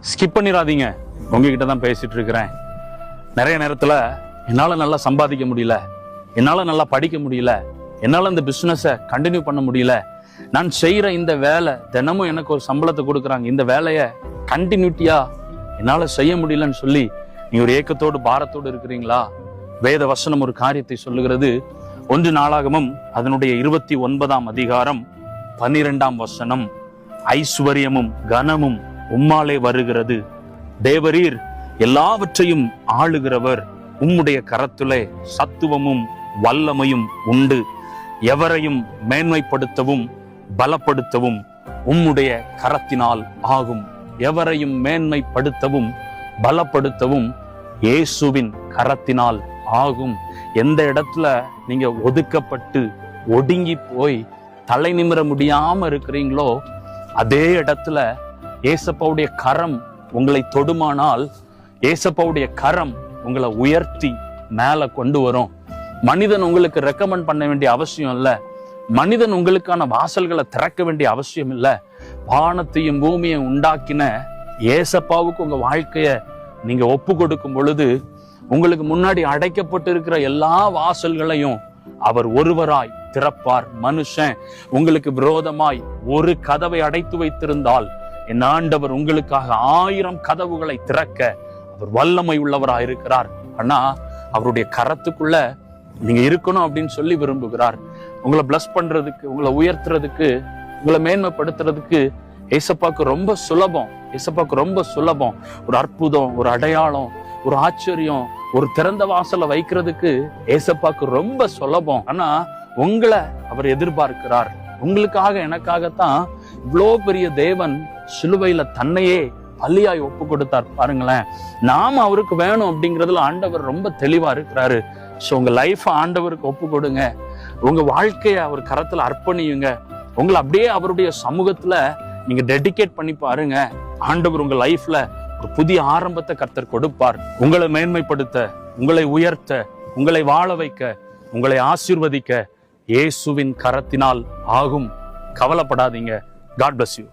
Skip பண்ணிடாதீங்க. உங்ககிட்ட தான் பேசிட்டு இருக்கிறேன். நிறைய நேரத்துல என்னால நல்லா சம்பாதிக்க முடியல, என்னால நல்லா படிக்க முடியல, என்னால இந்த பிசினஸை கண்டினியூ பண்ண முடியல, நான் செய்யற இந்த வேலை தினமும் எனக்கு ஒரு சம்பளத்தை கொடுக்குறாங்க, இந்த வேலையை கண்டினியூட்டியா என்னால செய்ய முடியலன்னு சொல்லி நீ ஒரு ஏக்கத்தோடு பாரத்தோடு இருக்கிறீங்களா? வேத வசனம் ஒரு காரியத்தை சொல்லுகிறது. 1 நாளாகமம் அதனுடைய 29ஆம் அதிகாரம் 12ஆம் வசனம், ஐஸ்வர்யமும் கனமும் உம்மாலே வருகிறது, தேவரீர் எல்லாவற்றையும் ஆளுகிறவர், உம்முடைய கரத்திலே சத்துவமும் வல்லமையும் உண்டு, எவரையும் மேன்மைப்படுத்தவும் பலப்படுத்தவும் உம்முடைய கரத்தினால் ஆகும். எவரையும் மேன்மைப்படுத்தவும் பலப்படுத்தவும் இயேசுவின் கரத்தினால் ஆகும். எந்த இடத்துல நீங்க ஒதுக்கப்பட்டு ஒடுங்கி போய் தலை நிமிர முடியாம இருக்கிறீங்களோ அதே இடத்துல ஏசப்பாவுடைய கரம் உங்களை தொடுமானால் ஏசப்பாவுடைய கரம் உங்களை உயர்த்தி மேல கொண்டு வரும். மனிதன் உங்களுக்கு ரெக்கமெண்ட் பண்ண வேண்டிய அவசியம் இல்லை, மனிதன் உங்களுக்கான வாசல்களை திறக்க வேண்டிய அவசியம் இல்லை. வானத்தையும் பூமியை உண்டாக்கின ஏசப்பாவுக்கு உங்க வாழ்க்கைய நீங்க ஒப்பு கொடுக்கும் பொழுது உங்களுக்கு முன்னாடி அடைக்கப்பட்டு இருக்கிற எல்லா வாசல்களையும் அவர் ஒருவராய் திறப்பார். மனுஷன் உங்களுக்கு விரோதமாய் ஒரு கதவை அடைத்து வைத்திருந்தால் என் ஆண்டவர் உங்களுக்காக 1000 கதவுகளை திறக்க அவர் வல்லமை உள்ளவராய் இருக்கிறார். ஆனா அவருடைய கரத்துக்குள்ள நீங்க இருக்கணும் அப்படின்னு சொல்லி விரும்புகிறார். உங்களை பிளஸ் பண்றதுக்கு, உங்களை உயர்த்துறதுக்கு, உங்களை மேன்மைப்படுத்துறதுக்கு ஏசப்பாக்கு ரொம்ப சுலபம். ஏசப்பாக்கு ரொம்ப சுலபம். ஒரு அற்புதம், ஒரு அடையாளம், ஒரு ஆச்சரியம், ஒரு திறந்த வாசலை வைக்கிறதுக்கு ஏசப்பாக்கு ரொம்ப சுலபம். ஆனா உங்களை அவர் எதிர்பார்க்கிறார். உங்களுக்காக எனக்காகத்தான் இவ்வளோ பெரிய தேவன் சிலுவையில தன்னையே பலியாய் ஒப்பு கொடுத்தார். பாருங்களேன், நாம அவருக்கு வேணும் அப்படிங்கிறதுல ஆண்டவர் ரொம்ப தெளிவா இருக்கிறாரு. ஸோ உங்க லைஃப் ஆண்டவருக்கு ஒப்பு கொடுங்க, உங்க வாழ்க்கைய அவர் கரத்துல அர்ப்பணியுங்க, உங்களை அப்படியே அவருடைய சமூகத்துல நீங்க டெடிகேட் பண்ணி பாருங்க. ஆண்டவர் உங்க லைஃப்ல ஒரு புதிய ஆரம்பத்தை கர்த்தர் கொடுப்பார். உங்களை மேன்மைப்படுத்த, உங்களை உயர்த்த, உங்களை வாழ வைக்க, உங்களை ஆசீர்வதிக்க இயேசுவின் கரத்தினால் ஆகும். கவலைப்படாதீங்க. God bless you.